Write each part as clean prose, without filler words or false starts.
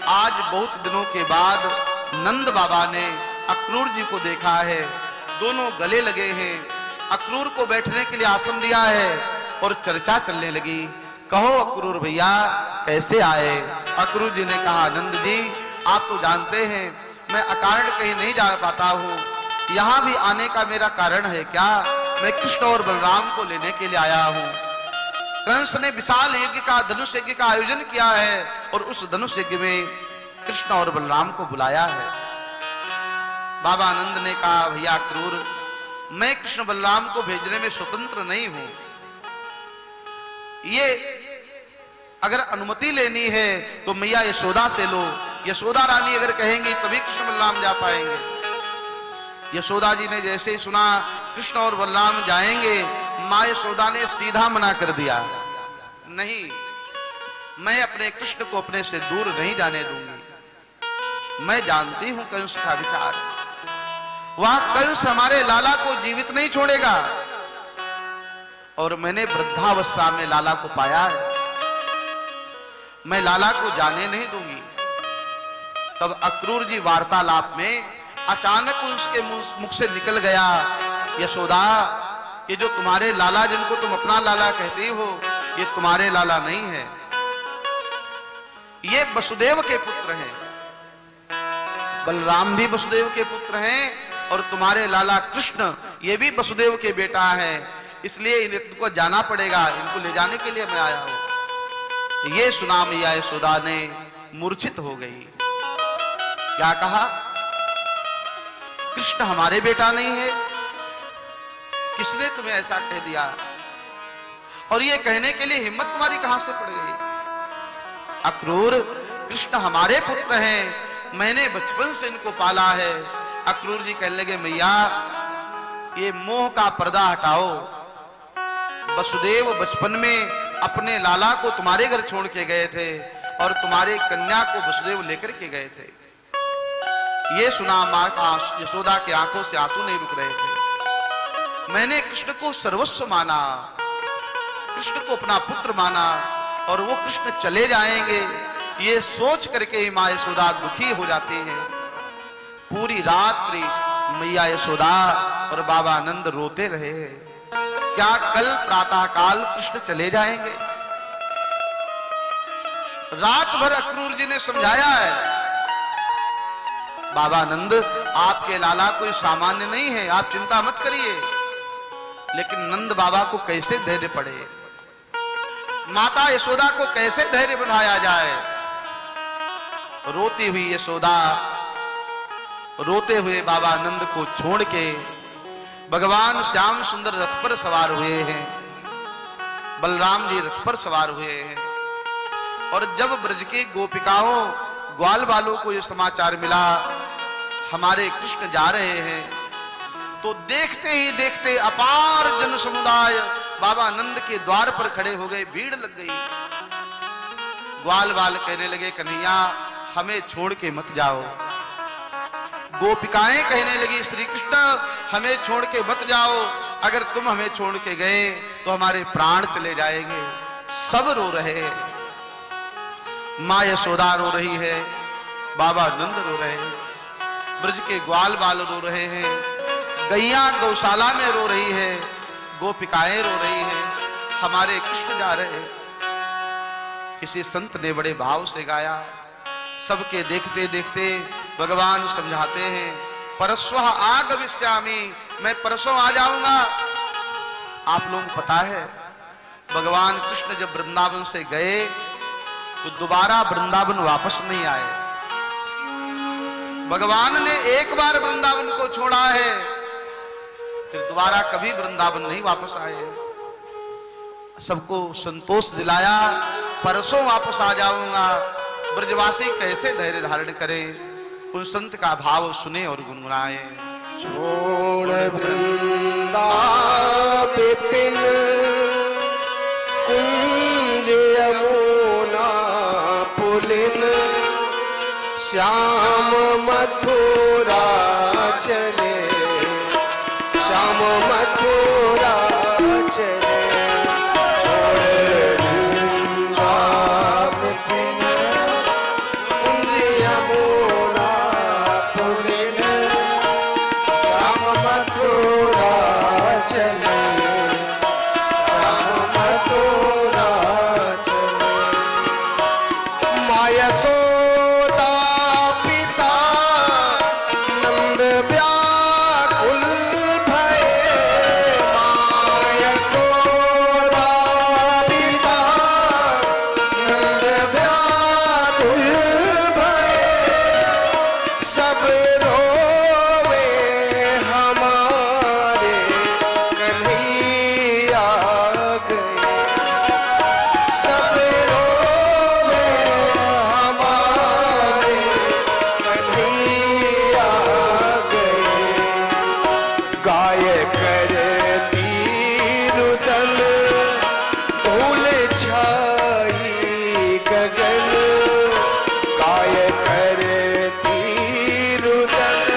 आज बहुत दिनों के बाद नंद बाबा ने अक्रूर जी को देखा है। दोनों गले लगे हैं। अक्रूर को बैठने के लिए आसन दिया है और चर्चा चलने लगी। कहो अक्रूर भैया कैसे आए? अक्रूर जी ने कहा नंद जी आप तो जानते हैं मैं अकारण कहीं नहीं जा पाता हूँ। यहाँ भी आने का मेरा कारण है क्या? मैं कृष्ण और बलराम को लेने के लिए आया हूँ। कंस ने विशाल यज्ञ का धनुष यज्ञ का आयोजन किया है और उस धनुष यज्ञ में कृष्ण और बलराम को बुलाया है। बाबा आनंद ने कहा भैया क्रूर मैं कृष्ण बलराम को भेजने में स्वतंत्र नहीं हूं। ये अगर अनुमति लेनी है तो मैया यशोदा से लो। यशोदा रानी अगर कहेंगी तभी कृष्ण बलराम जा पाएंगे। यशोदा जी ने जैसे ही सुना कृष्ण और बलराम जाएंगे, मां यशोदा ने सीधा मना कर दिया, नहीं मैं अपने कृष्ण को अपने से दूर नहीं जाने दूंगी। मैं जानती हूं कंस का विचार, वह कंस हमारे लाला को जीवित नहीं छोड़ेगा और मैंने वृद्धावस्था में लाला को पाया है, मैं लाला को जाने नहीं दूंगी। तब अक्रूर जी वार्तालाप में अचानक उसके मुख से निकल गया, यशोदा ये जो तुम्हारे लाला जिनको तुम अपना लाला कहती हो ये तुम्हारे लाला नहीं है, ये वसुदेव के पुत्र हैं। बलराम भी वसुदेव के पुत्र हैं और तुम्हारे लाला कृष्ण ये भी वसुदेव के बेटा है, इसलिए इनको जाना पड़ेगा, इनको ले जाने के लिए मैं आया हूं। ये सुना मैया यशोदा ने मूर्छित हो गई। क्या कहा? कृष्ण हमारे बेटा नहीं है? किसने तुम्हें ऐसा कह दिया? और ये कहने के लिए हिम्मत तुम्हारी कहां से पड़ गई? अक्रूर कृष्ण हमारे पुत्र हैं, मैंने बचपन से इनको पाला है। अक्रूर जी कहने लगे मैया ये मोह का पर्दा हटाओ। वसुदेव बचपन में अपने लाला को तुम्हारे घर छोड़ के गए थे और तुम्हारे कन्या को वसुदेव लेकर के गए थे। ये सुना मां यशोदा की आंखों से आंसू नहीं रुक रहे थे। मैंने कृष्ण को सर्वस्व माना, कृष्ण को अपना पुत्र माना और वो कृष्ण चले जाएंगे ये सोच करके ही मां यशोदा दुखी हो जाती है। पूरी रात्रि मैया यशोदा और बाबा आनंद रोते रहे। क्या कल प्रातः काल कृष्ण चले जाएंगे? रात भर अक्रूर जी ने समझाया है, बाबा आनंद आपके लाला कोई सामान्य नहीं है, आप चिंता मत करिए। लेकिन नंद बाबा को कैसे धैर्य पड़े, माता यशोदा को कैसे धैर्य बनाया जाए? रोती हुई यशोदा रोते हुए बाबा आनंद को छोड़ के भगवान श्याम सुंदर रथ पर सवार हुए हैं, बलराम जी रथ पर सवार हुए हैं। और जब ब्रज के गोपिकाओं ग्वाल बालों को यह समाचार मिला हमारे कृष्ण जा रहे हैं, तो देखते ही देखते अपार जन समुदाय बाबा आनंद के द्वार पर खड़े हो गए, भीड़ लग गई। ग्वाल बाल कहने लगे कन्हैया हमें छोड़ के मत जाओ। गोपिकाएं कहने लगी श्री कृष्ण हमें छोड़ के मत जाओ, अगर तुम हमें छोड़ के गए तो हमारे प्राण चले जाएंगे। सब रो रहे हैं, मां यशोदा रो रही है, बाबा नंद रो रहे हैं, ब्रज के ग्वाल बाल रो रहे हैं, गैया गौशाला में रो रही है, गोपिकाएं रो रही हैं, हमारे कृष्ण जा रहे हैं। किसी संत ने बड़े भाव से गाया, सबके देखते देखते भगवान समझाते हैं परस्वः आगमिष्यामि, मैं परसों आ जाऊंगा। आप लोगों को पता है भगवान कृष्ण जब वृंदावन से गए तो दोबारा वृंदावन वापस नहीं आए। भगवान ने एक बार वृंदावन को छोड़ा है, फिर दोबारा कभी वृंदावन नहीं वापस आए। सबको संतोष दिलाया परसों वापस आ जाऊंगा। ब्रजवासी कैसे धैर्य धारण करें? उन संत का भाव सुने और गुनगुनाए। छोड़ वृंदा विपिन कुंज यमुना पुलिन, श्याम मथुरा चले, श्याम श्याम मथुरा चले छोड़ वृंदावन कुंज यमुना पुलिन श्याम मथुरा चले श्याम मथुरा चले माया सोदा पिता नंद व्याकुल भये माया सोदा पिता नंद व्याकुल भये सब रोवे हमारे कन्हैया गए सब रोवे हमारे कन्हैया गए गाय करती रुदन धूल छाई गगन गाय करती रुदन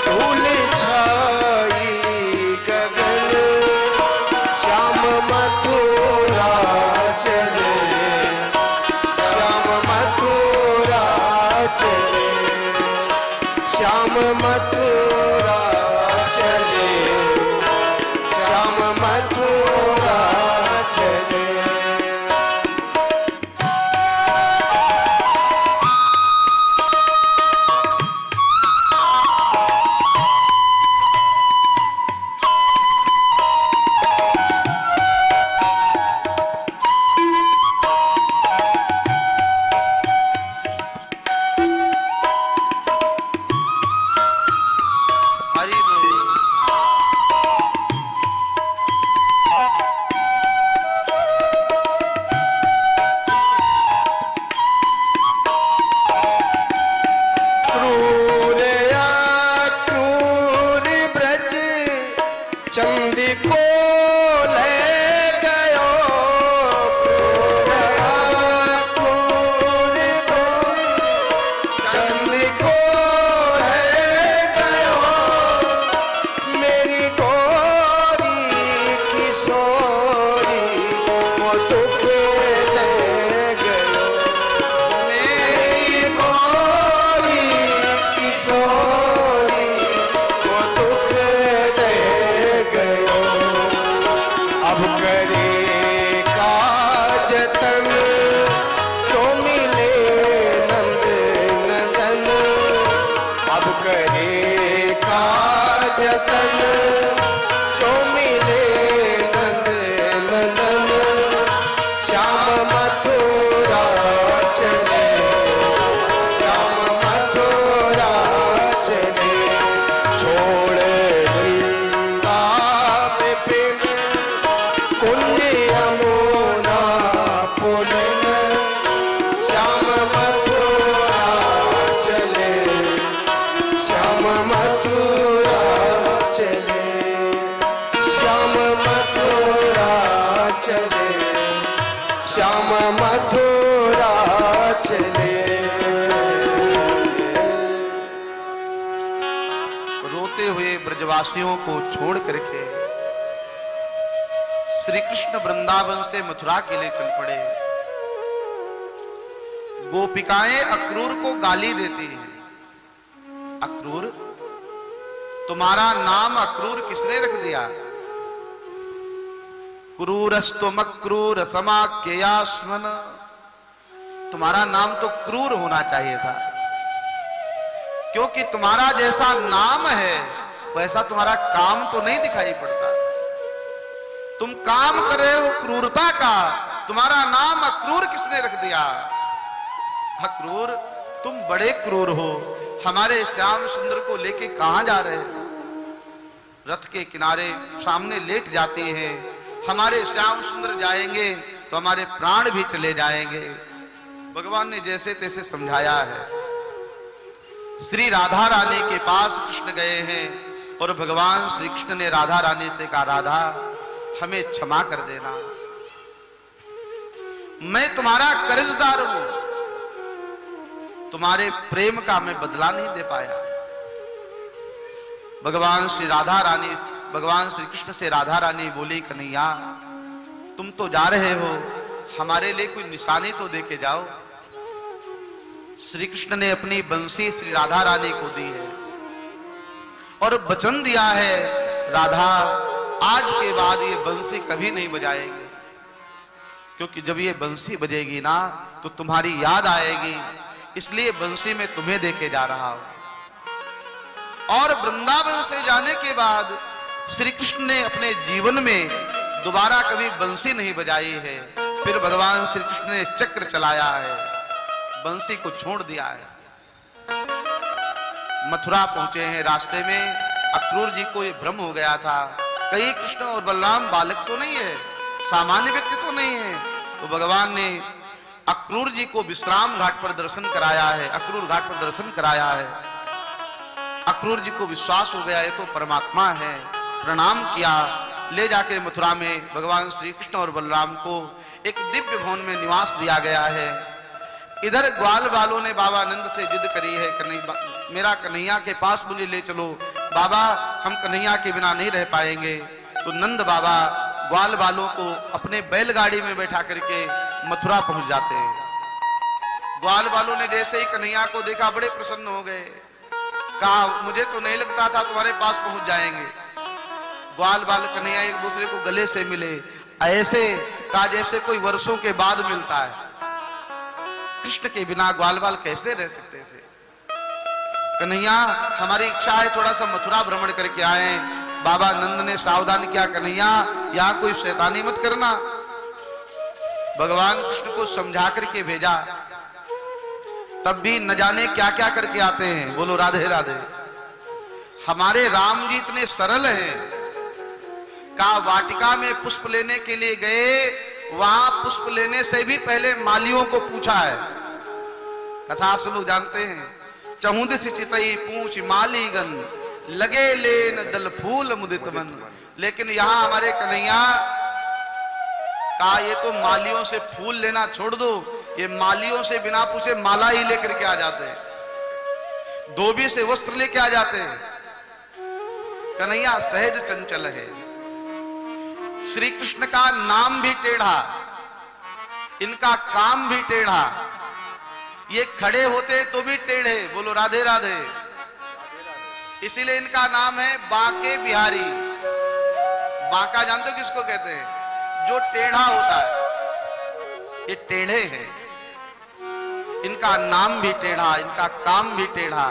धूल छाई गगन श्याम मथुरा चले श्याम मथुरा चले श्याम मथुरा चले श्याम मथुरा चले हरि बोल। क्रूर क्रूर ब्रज चंदी को ले गयो क्रूर क्रूर ब्रज चंदी को ले गयो मेरी गोरी किशोरी वो दुख ले गयो मेरी गोरी किशोरी वो दुख दे गयो अब करे का जतन जो मिले नंद नंदन अब करे का जतन जो मिले नंद नंदन श्याम मथुरा चले श्याम मथुरा चले छोड़ वृंदावन कुंज यमुना पुलिन श्याम मथुरा चले श्याम मथुरा चले श्याम मथुरा चले श्याम मथुरा चले रोते हुए ब्रजवासियों को छोड़ करके श्री कृष्ण वृंदावन से मथुरा के लिए चल पड़े। गोपिकाएं अक्रूर को गाली देती हैं। अक्रूर, तुम्हारा नाम अक्रूर किसने रख दिया? क्रूरस्तुम अक्रूर समाख्ययास्मन, तुम्हारा नाम तो क्रूर होना चाहिए था, क्योंकि तुम्हारा जैसा नाम है वैसा तुम्हारा काम तो नहीं दिखाई पड़ता। तुम काम कर रहे हो क्रूरता का, तुम्हारा नाम अक्रूर किसने रख दिया? अक्रूर, तुम बड़े क्रूर हो, हमारे श्याम सुंदर को लेके कहां जा रहे हो? रथ के किनारे सामने लेट जाते हैं, हमारे श्याम सुंदर जाएंगे तो हमारे प्राण भी चले जाएंगे। भगवान ने जैसे तैसे समझाया है। श्री राधा रानी के पास कृष्ण गए हैं और भगवान श्री कृष्ण ने राधा रानी से कहा, राधा हमें क्षमा कर देना, मैं तुम्हारा कर्जदार हूं, तुम्हारे प्रेम का मैं बदला नहीं दे पाया। भगवान श्री राधा रानी भगवान श्री कृष्ण से राधा रानी बोली, कन्हैया तुम तो जा रहे हो, हमारे लिए कोई निशानी तो दे के जाओ। श्री कृष्ण ने अपनी बंसी श्री राधा रानी को दी है और वचन दिया है, राधा आज के बाद ये बंसी कभी नहीं बजाएगी, क्योंकि जब ये बंसी बजेगी ना तो तुम्हारी याद आएगी, इसलिए बंसी मैं तुम्हें देके जा रहा हूं। और वृंदावन से जाने के बाद श्री कृष्ण ने अपने जीवन में दोबारा कभी बंसी नहीं बजाई है। फिर भगवान श्री कृष्ण ने चक्र चलाया है, बंसी को छोड़ दिया है। मथुरा पहुंचे हैं, रास्ते में अक्रूर जी को ये भ्रम हो गया था, कहीं कृष्ण और बलराम बालक तो नहीं है, सामान्य व्यक्ति तो नहीं है। तो भगवान ने अक्रूर जी को विश्राम घाट पर दर्शन कराया है, अक्रूर घाट पर दर्शन कराया है। अक्रूर जी को विश्वास हो गया ये तो परमात्मा है, प्रणाम किया। ले जाकर मथुरा में भगवान श्री कृष्ण और बलराम को एक दिव्य भवन में निवास दिया गया है। इधर ग्वाल वालों ने बाबा नंद से जिद करी है, मेरा कन्हैया के पास मुझे ले चलो, बाबा हम कन्हैया के बिना नहीं रह पाएंगे। तो नंद बाबा ग्वाल वालों को अपने बैलगाड़ी में बैठा करके मथुरा पहुंच जाते हैं। ग्वाल वालों ने जैसे ही कन्हैया को देखा बड़े प्रसन्न हो गए, कहा मुझे तो नहीं लगता था तुम्हारे पास पहुंच जाएंगे। ग्वाल बाल कन्हैया एक दूसरे को गले से मिले, ऐसे कहा जैसे कोई वर्षों के बाद मिलता है। कृष्ण के बिना ग्वाल बाल कैसे रह सकते थे। कन्हैया हमारी इच्छा है थोड़ा सा मथुरा भ्रमण करके आए। बाबा नंद ने सावधान किया, कन्हैया यहाँ कोई शैतानी मत करना। भगवान कृष्ण को समझा करके भेजा, तब भी न जाने क्या क्या करके आते हैं। बोलो राधे राधे। हमारे राम जी इतने सरल हैं, का वाटिका में पुष्प लेने के लिए गए, वहां पुष्प लेने से भी पहले मालियों को पूछा है। कथा आप सब लोग जानते हैं, चहुंद सिचितई पूछ मालीगन, लगे लेन दल फूल मुदित मन। लेकिन यहां हमारे कन्हैया का ये तो मालियों से फूल लेना छोड़ दो, ये मालियों से बिना पूछे माला ही लेकर के आ जाते हैं, धोबी से वस्त्र लेके आ जाते हैं। कन्हैया सहज चंचल है। श्री कृष्ण का नाम भी टेढ़ा, इनका काम भी टेढ़ा, ये खड़े होते तो भी टेढ़े। बोलो राधे राधे। इसीलिए इनका नाम है बांके बिहारी। बांका जानते हो किसको कहते हैं? जो टेढ़ा होता है, ये टेढ़े हैं। इनका नाम भी टेढ़ा, इनका काम भी टेढ़ा।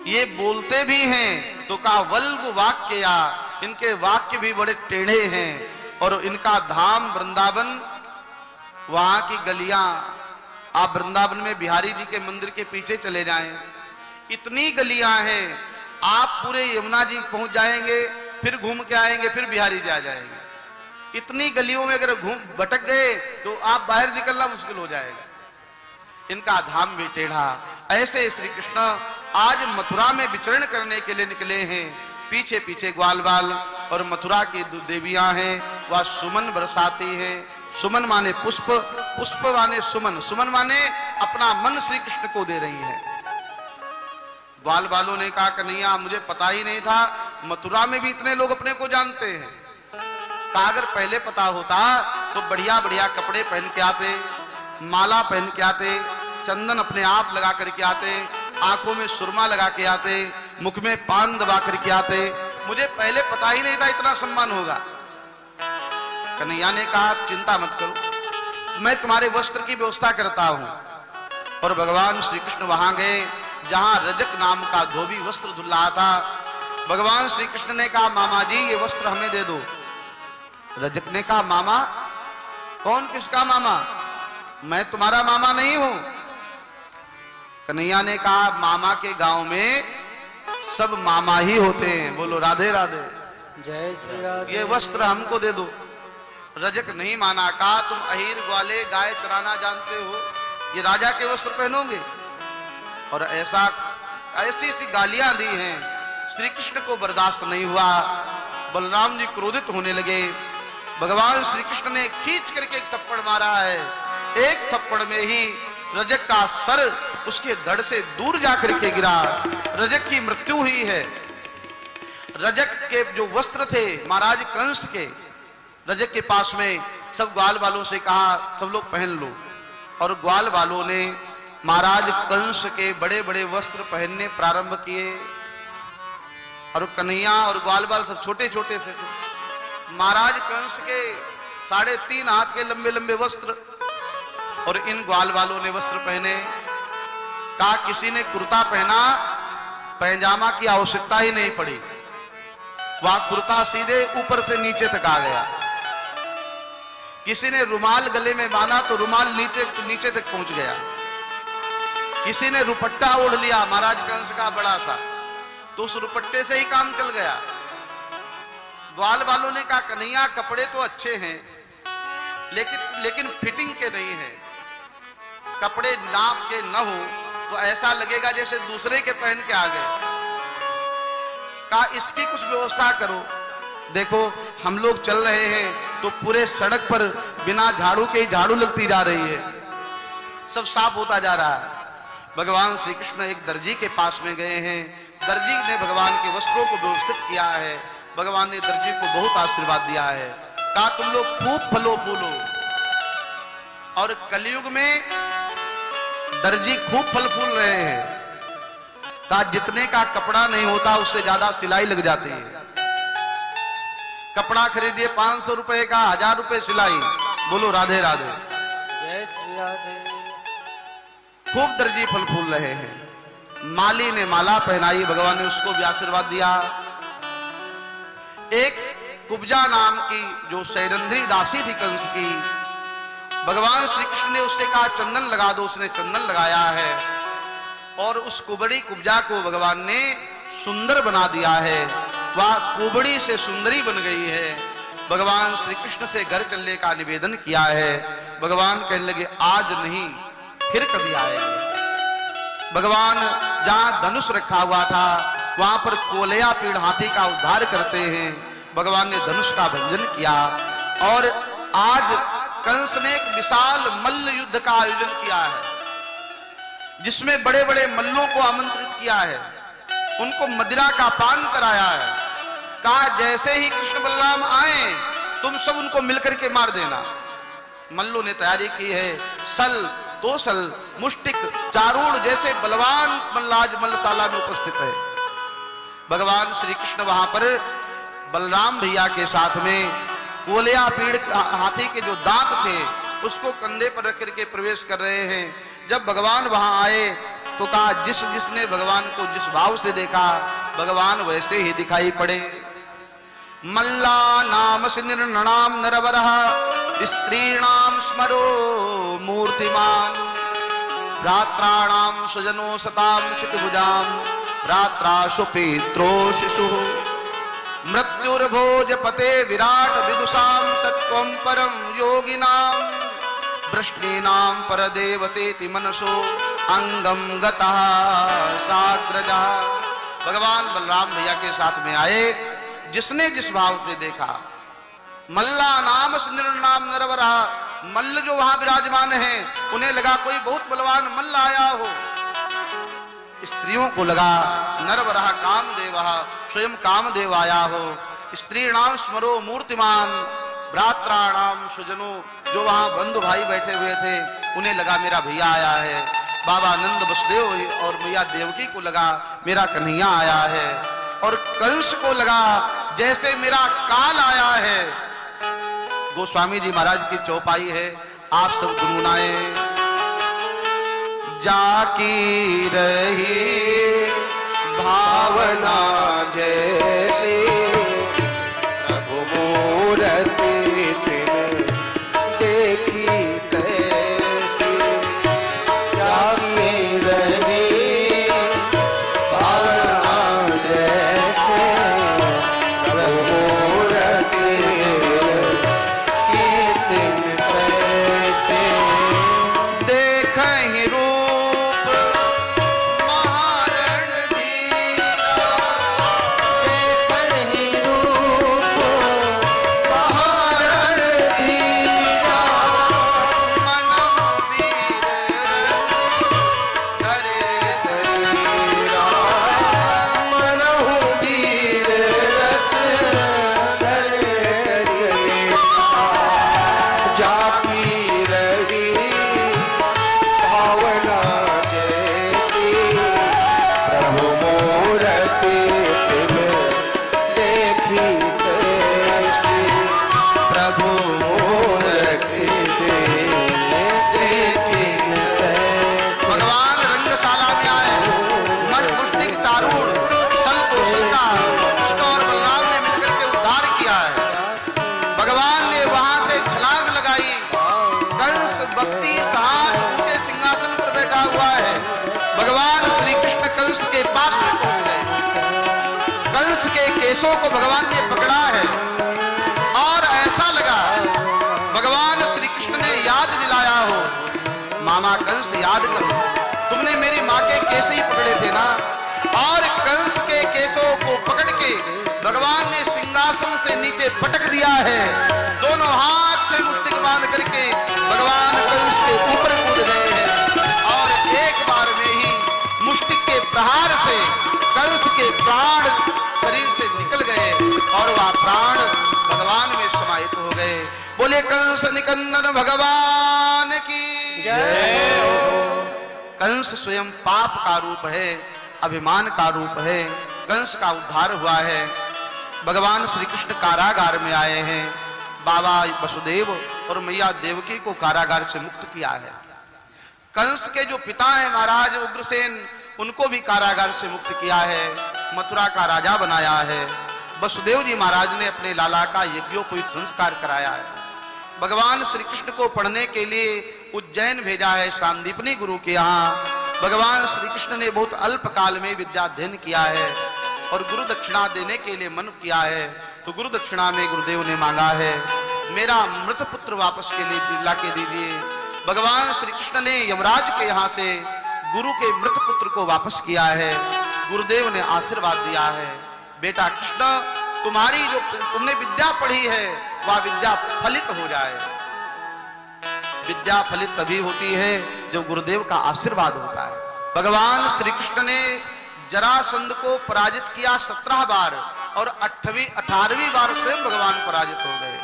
ये बोलते भी हैं तो का वल्ग वाक्य, या इनके वाक्य भी बड़े टेढ़े हैं। और इनका धाम वृंदावन, वहां की गलियां, आप वृंदावन में बिहारी जी के मंदिर के पीछे चले जाएं, इतनी गलियां हैं, आप पूरे यमुना जी पहुंच जाएंगे, फिर घूम के आएंगे, फिर बिहारी जी आ जाएंगे। इतनी गलियों में अगर घूम भटक गए तो आप बाहर निकलना मुश्किल हो जाएगा। इनका धाम भी टेढ़ा। ऐसे श्री कृष्ण आज मथुरा में विचरण करने के लिए निकले हैं। पीछे पीछे ग्वाल बाल और मथुरा की देवियां हैं, वह सुमन बरसाती हैं। सुमन माने पुष्प, पुष्प माने सुमन, सुमन माने अपना मन श्री कृष्ण को दे रही है। ग्वाल बालों ने कहा, कन्हैया मुझे पता ही नहीं था मथुरा में भी इतने लोग अपने को जानते हैं। कहा अगर पहले पता होता तो बढ़िया बढ़िया कपड़े पहन के आते, माला पहन के आते, चंदन अपने आप लगा करके आते, आंखों में सुरमा लगा के आते, मुख में पान दबा करके आते। मुझे पहले पता ही नहीं था इतना सम्मान होगा। कन्हैया ने कहा चिंता मत करो, मैं तुम्हारे वस्त्र की व्यवस्था करता हूं। और भगवान श्री कृष्ण वहां गए जहां रजक नाम का धोबी वस्त्र धुल रहा था। भगवान श्री कृष्ण ने कहा, मामा जी ये वस्त्र हमें दे दो। रजक ने कहा, मामा? कौन किसका मामा? मैं तुम्हारा मामा नहीं हूं। कन्हैया ने कहा, मामा के गांव में सब मामा ही होते हैं। बोलो राधे राधे। जय श्री राधे। ये वस्त्र हमको दे दो। रजक नहीं माना, कहा तुम अहीर ग्वाले गाय चराना जानते हो, ये राजा के वस्त्र पहनोगे? और ऐसी ऐसी गालियां दी हैं। श्री कृष्ण को बर्दाश्त नहीं हुआ, बलराम जी क्रोधित होने लगे। भगवान श्री कृष्ण ने खींच करके एक थप्पड़ मारा है। एक थप्पड़ में ही रजक का सर उसके धड़ से दूर जाकर के गिरा। रजक की मृत्यु हुई है। रजक के जो वस्त्र थे महाराज कंस के, रजक के पास में सब ग्वाल वालों से कहा सब लोग पहन लो, और ग्वाल वालों ने महाराज कंस के बड़े बड़े वस्त्र पहनने प्रारंभ किए, और कन्हैया और ग्वाल बाल सब छोटे छोटे से थे। महाराज कंस के 3.5 हाथ के लंबे लंबे वस्त्र, और इन ग्वाल वालों ने वस्त्र पहने। कहा किसी ने कुर्ता पहना, पैजामा की आवश्यकता ही नहीं पड़ी, वहां कुर्ता सीधे ऊपर से नीचे तक आ गया। किसी ने रुमाल गले में बांधा तो रुमाल नीचे तक पहुंच गया। किसी ने रुपट्टा ओढ़ लिया महाराज कंस का बड़ा सा, तो उस रुपट्टे से ही काम चल गया। ग्वाल वालों ने कहा कन्हैया कपड़े तो अच्छे हैं, लेकिन फिटिंग के नहीं है, कपड़े नाप के न हो तो ऐसा लगेगा जैसे दूसरे के पहन के आ गए। कहा इसकी कुछ व्यवस्था करो। देखो हम लोग चल रहे हैं तो पूरे सड़क पर बिना झाड़ू के ही झाड़ू लगती जा रही है, सब साफ होता जा रहा है। भगवान श्री कृष्ण एक दर्जी के पास में गए हैं, दर्जी ने भगवान के वस्त्रों को व्यवस्थित किया है। भगवान ने दर्जी को बहुत आशीर्वाद दिया है, कहा तुम लोग खूब फलो फूलो। और कलयुग में दर्जी खूब फल फूल रहे हैं। कहा जितने का कपड़ा नहीं होता उससे ज्यादा सिलाई लग जाती है। कपड़ा खरीदिए 500 रुपए का, 1000 रुपए सिलाई। बोलो राधे राधे, जय श्री राधे। खूब दर्जी फल फूल रहे हैं। माली ने माला पहनाई, भगवान ने उसको भी आशीर्वाद दिया। एक कुब्जा नाम की जो सैरंध्री दासी थी कंस की, भगवान श्री कृष्ण ने उससे कहा चंदन लगा दो, उसने चंदन लगाया है, और उस कुबड़ी कुब्जा को भगवान ने सुंदर बना दिया है। वह कुबड़ी से सुंदरी बन गई है। भगवान श्री कृष्ण से घर चलने का निवेदन किया है। भगवान कहने लगे आज नहीं फिर कभी आएंगे। भगवान जहां धनुष रखा हुआ था वहां पर कोलया पीड़ हाथी का उद्धार करते हैं। भगवान ने धनुष का भंजन किया, और आज कंस ने एक विशाल मल्ल युद्ध का आयोजन किया है, जिसमें बड़े बड़े मल्लों को आमंत्रित किया है, उनको मदिरा का पान कराया है। कहा जैसे ही कृष्ण बलराम आए तुम सब उनको मिलकर के मार देना। मल्लों ने तैयारी की है। सल, तोसल, मुष्टिक, चारूढ़ जैसे बलवान मल्ल आज मल्लशाला में उपस्थित है। भगवान श्री कृष्ण वहां पर बलराम भैया के साथ में कोलिया पीड़ हाथी के जो दांत थे उसको कंधे पर रख करके प्रवेश कर रहे हैं। जब भगवान वहां आए तो कहा जिसने भगवान को जिस भाव से देखा भगवान वैसे ही दिखाई पड़े। मल्ला नाम निर्णनाम नरवरः स्त्रीणाम स्मरो मूर्तिमान भ्रात्राणाम सुजनो सताम चितभुजाम भ्रात्राशु पित्रो शिशु मृत्युर्भोज पते विराट विदुषाम तत्त्वं परम योगिनाम वृष्णीनाम परदेवतेति मनसो अंगम गतः साग्रजा। भगवान बलराम भैया के साथ में आए, जिसने जिस भाव से देखा। मल्ला नाम निर्नाम नरवरा, मल्ल जो वहां विराजमान है उन्हें लगा कोई बहुत बलवान मल्ल आया हो। स्त्रियों को लगा नरवरा कामदेव, स्वयं कामदेव आया हो। स्त्रीणाम स्मरो मूर्तिमान भ्रात्राणाम सुजनो, जो वहां बंधु भाई बैठे हुए थे उन्हें लगा मेरा भैया आया है। बाबा नंद वसुदेव और मैया देवकी को लगा मेरा कन्हैया आया है, और कंस को लगा जैसे मेरा काल आया है। गोस्वामी जी महाराज की चौपाई है, आप सब गुनगुनाए। जाकी रही भावना जैसे प्रभु मूरति तिन देखी तैसी। जाकी रही भावना जैसे प्रभु मूरति की तिन तैसी। देखहि रूप महारण धीरा कंस के पास में पहुंच गए। कंस के केसों को भगवान ने पकड़ा है और ऐसा लगा भगवान श्री कृष्ण ने याद दिलाया हो, मामा कंस याद करो, तुमने मेरी माँ के केस ही पकड़े थे ना। और कंस के केसों को पकड़ के भगवान ने सिंहासन से नीचे पटक दिया है। दोनों हाथ से मुष्टिक बांध करके भगवान कंस के ऊपर कूद गए हैं और एक बार में ही मुष्टिक के प्रहार से कंस के प्राण शरीर से निकल गए और वह प्राण भगवान में समाहित हो गए। बोले कंस निकंदन भगवान की जय। कंस स्वयं पाप का रूप है, अभिमान का रूप है। कंस का उद्धार हुआ है। भगवान श्री कृष्ण कारागार में आए हैं। बाबा वसुदेव और मैया देवकी को कारागार से मुक्त किया है। कंस के जो पिता हैं महाराज उग्रसेन, उनको भी कारागार से मुक्त किया है, मथुरा का राजा बनाया है। वसुदेव जी महाराज ने अपने लाला का यज्ञोपवीत संस्कार कराया है। भगवान श्री कृष्ण को पढ़ने के लिए उज्जैन भेजा है, सांदीपनी गुरु के यहाँ। भगवान श्री कृष्ण ने बहुत अल्प काल में विद्या अध्ययन किया है और गुरु दक्षिणा देने के लिए मन किया है। तो गुरु दक्षिणा में गुरुदेव ने मांगा है, मेरा मृत पुत्र वापस के लिए ला के दीजिए। भगवान श्री कृष्ण ने यमराज के यहाँ से गुरु के मृत पुत्र को वापस किया है। गुरुदेव ने आशीर्वाद दिया है, बेटा कृष्ण तुम्हारी जो तुमने विद्या पढ़ी है वह विद्या फलित हो जाए। विद्या फलित तभी होती है जो गुरुदेव का आशीर्वाद होता है। भगवान श्री कृष्ण ने जरासंध को पराजित किया 17 बार और 18वीं बार स्वयं भगवान पराजित हो गए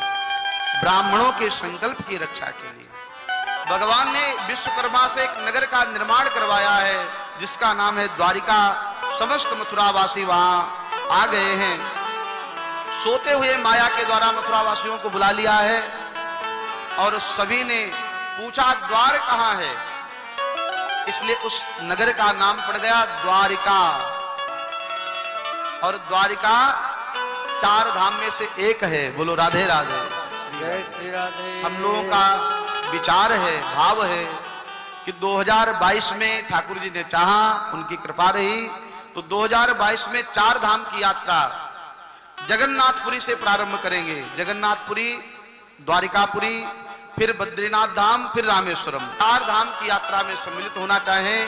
ब्राह्मणों के संकल्प की रक्षा के लिए। भगवान ने विश्वकर्मा से एक नगर का निर्माण करवाया है जिसका नाम है द्वारिका। समस्त मथुरावासी वहां आ गए हैं। सोते हुए माया के द्वारा मथुरावासियों को बुला लिया है और सभी ने पूछा द्वार कहां है, इसलिए उस नगर का नाम पड़ गया द्वारिका। और द्वारिका 4 धाम में से एक है। बोलो राधे राधे। जय श्री राधे। हम लोगों का विचार है, भाव है कि 2022 में ठाकुर जी ने चाहा, उनकी कृपा रही तो 2022 में 4 धाम की यात्रा जगन्नाथपुरी से प्रारंभ करेंगे। जगन्नाथपुरी, द्वारिकापुरी, फिर बद्रीनाथ धाम, फिर रामेश्वरम। 4 धाम की यात्रा में सम्मिलित होना चाहें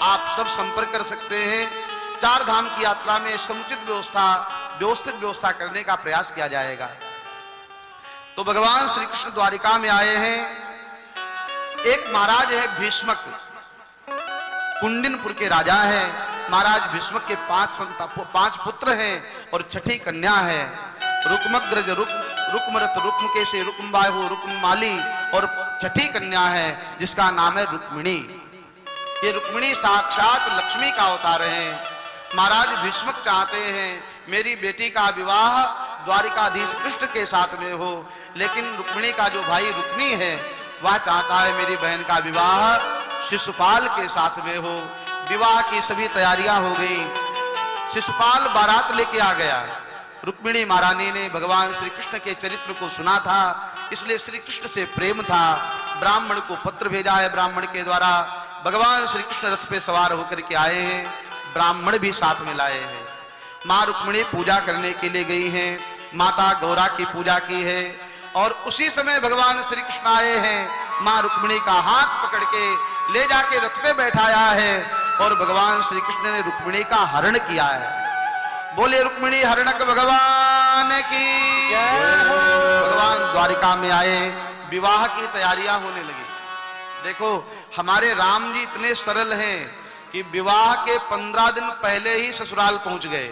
आप सब संपर्क कर सकते हैं। 4 धाम की यात्रा में समुचित व्यवस्थित व्यवस्था करने का प्रयास किया जाएगा। तो भगवान श्री कृष्ण द्वारिका में आए हैं। एक महाराज है भीष्मक, कुंडिनपुर के राजा हैं। महाराज भीष्मक के 5 पुत्र हैं और 6ठी कन्या है। रुक्मग्रज, रुक्मरथ, रुक्मकेशी, रुक्मबाहु, रुक्ममाली और 6ठी कन्या है जिसका नाम है रुक्मिणी। ये रुक्मिणी साक्षात लक्ष्मी का अवतार है। महाराज भीष्मक चाहते हैं मेरी बेटी का विवाह द्वारिकाधीश कृष्ण के साथ में हो, लेकिन रुक्मिणी का जो भाई रुक्मी है वह चाहता है मेरी बहन का विवाह शिशुपाल के साथ में हो। विवाह की सभी तैयारियां हो गई। शिशुपाल बारात लेके आ गया। रुक्मिणी महारानी ने भगवान श्री कृष्ण के चरित्र को सुना था, इसलिए श्री कृष्ण से प्रेम था। ब्राह्मण को पत्र भेजा है, ब्राह्मण के द्वारा भगवान श्री कृष्ण रथ पे सवार होकर के आए हैं। ब्राह्मण भी साथ में लाए हैं। माँ रुक्मिणी पूजा करने के लिए गई हैं। माता गौरा की पूजा की है और उसी समय भगवान श्री कृष्ण आए हैं। माँ रुक्मिणी का हाथ पकड़ के ले जाके रथ पे बैठाया है और भगवान श्री कृष्ण ने रुक्मिणी का हरण किया है। बोले रुक्मिणी हरणक भगवान की जय हो। भगवान द्वारिका में आए, विवाह की तैयारियां होने लगी। देखो हमारे राम जी इतने सरल हैं कि विवाह के 15 दिन पहले ही ससुराल पहुंच गए,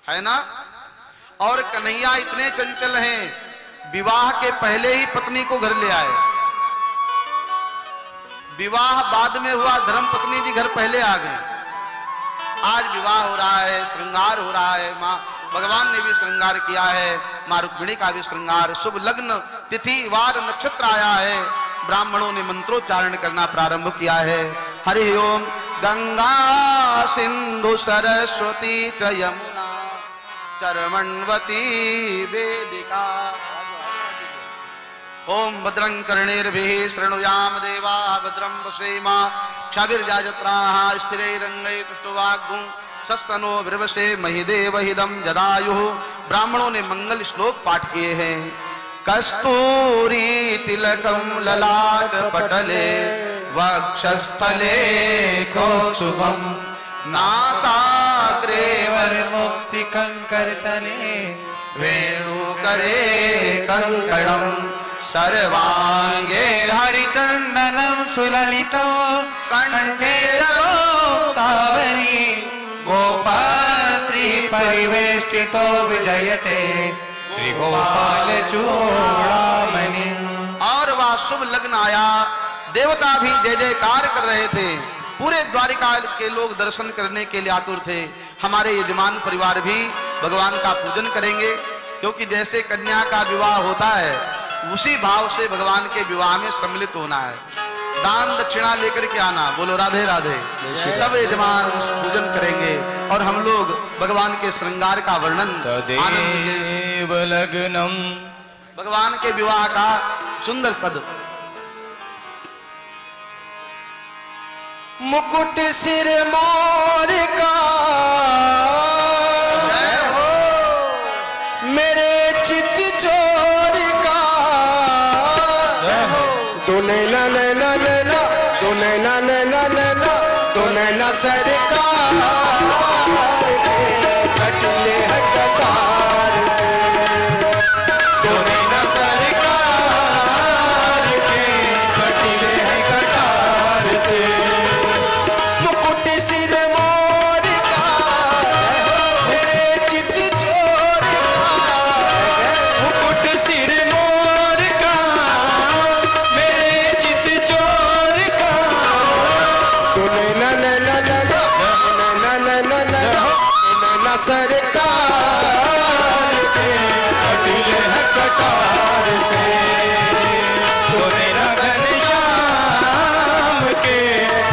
है ना। और कन्हैया इतने चंचल हैं, विवाह के पहले ही पत्नी को घर ले आए। विवाह बाद में हुआ, धर्म पत्नी जी घर पहले आ गए। आज विवाह हो रहा है, श्रृंगार हो रहा है। माँ भगवान ने भी श्रृंगार किया है, माँ रुक्मिणी का भी श्रृंगार। शुभ लग्न तिथि वार नक्षत्र आया है। ब्राह्मणों ने मंत्रोच्चारण करना प्रारंभ किया है। हरि ओम गंगा सिंधु सरस्वती च यमुना चरमण्वती वेदिका। ओम भद्रं कर्णेर्भिः शृणुयाम देवा भद्रं पश्येम क्षाविर्जाजत्राः स्थिरैरङ्गै तुष्टवाग्गुं सस्तनो विरवसे महिदेवहिदं जदायुः। ब्राह्मणों ने मंगल श्लोक पाठ किए हैं। कस्तूरी तिलकं ललाट पटले वक्षस्थले कौस्तुभं नासाग्रे मुक्ति कंकरतले वेणुकरे कंकणं सर्वांगे हरिचंदनं सुललितं कंठे चरोक्तावली गोपाश्री परिवेष्टितो विजयते श्री गोपाल चूड़ामणि। और वह शुभ लग्न आया, देवता भी जय जयकार कर रहे थे, पूरे द्वारिका के लोग दर्शन करने के लिए आतुर थे। हमारे यजमान परिवार भी भगवान का पूजन करेंगे, क्योंकि जैसे कन्या का विवाह होता है उसी भाव से भगवान के विवाह में सम्मिलित होना है। दान दक्षिणा लेकर के आना। बोलो राधे राधे। सब यजमान पूजन करेंगे और हम लोग भगवान के श्रृंगार का वर्णन तदेव लग्नम। भगवान के विवाह का सुंदर पद। मुकुट सिर मोर का मेरे चित चोर का दोने ना नैना नैना दोने ना नैना नैना दोने ना सरकार के कटले है कटार से दोने ना सरकार के कटले है कटार से। मुकुट सिर मोर का मेरे चित चोर का मुकुट सिर मोर का मेरे चित चोर का दोने ना ना ना ना ना ना ना ना ना सरकार के कटले है कटार से दोने ना सरकार के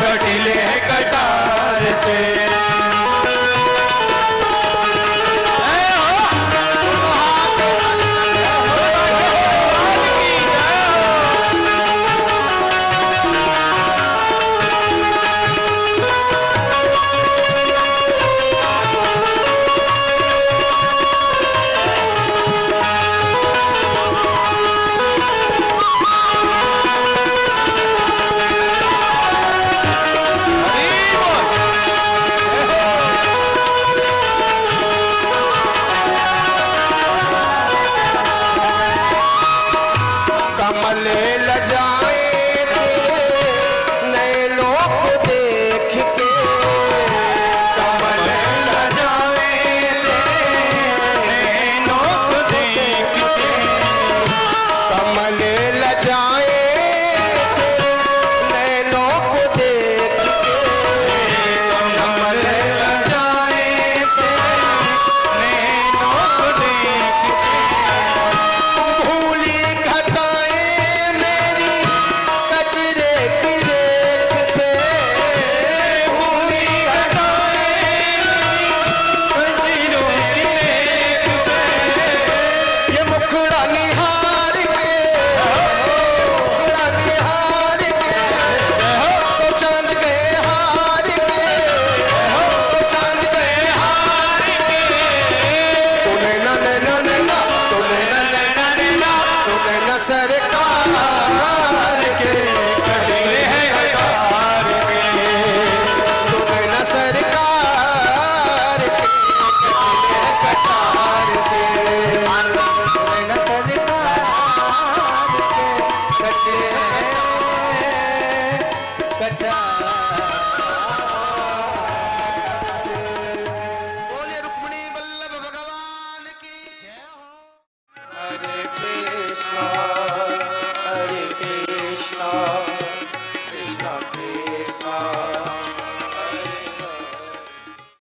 कटले है कटार से। कमले लजाए तेरे नैनों को देख के कमले लजाए तेरे नैनों को देख के कमले लजाए तेरे नैनों को देख के कमले लजाए तेरे नैनों को देख के भूली घटाएं मेरी कजरे की रेख पे भूली घटाएं मेरी कजरों की रेख पे ये मुखड़ा निहार के मुखड़ा निहार के सो चांद गए हार के सो चांद गए हार के तूने ना नैना नैना तूने ना नैना नैना तूने ना सरकार के कटले है कटार के तूने ना सरकार के कटले है कटार से तूने ना सरकार के कटले है कटार से। बोलिए रुक्मिणी वल्लभ भगवान की जय हो। हरे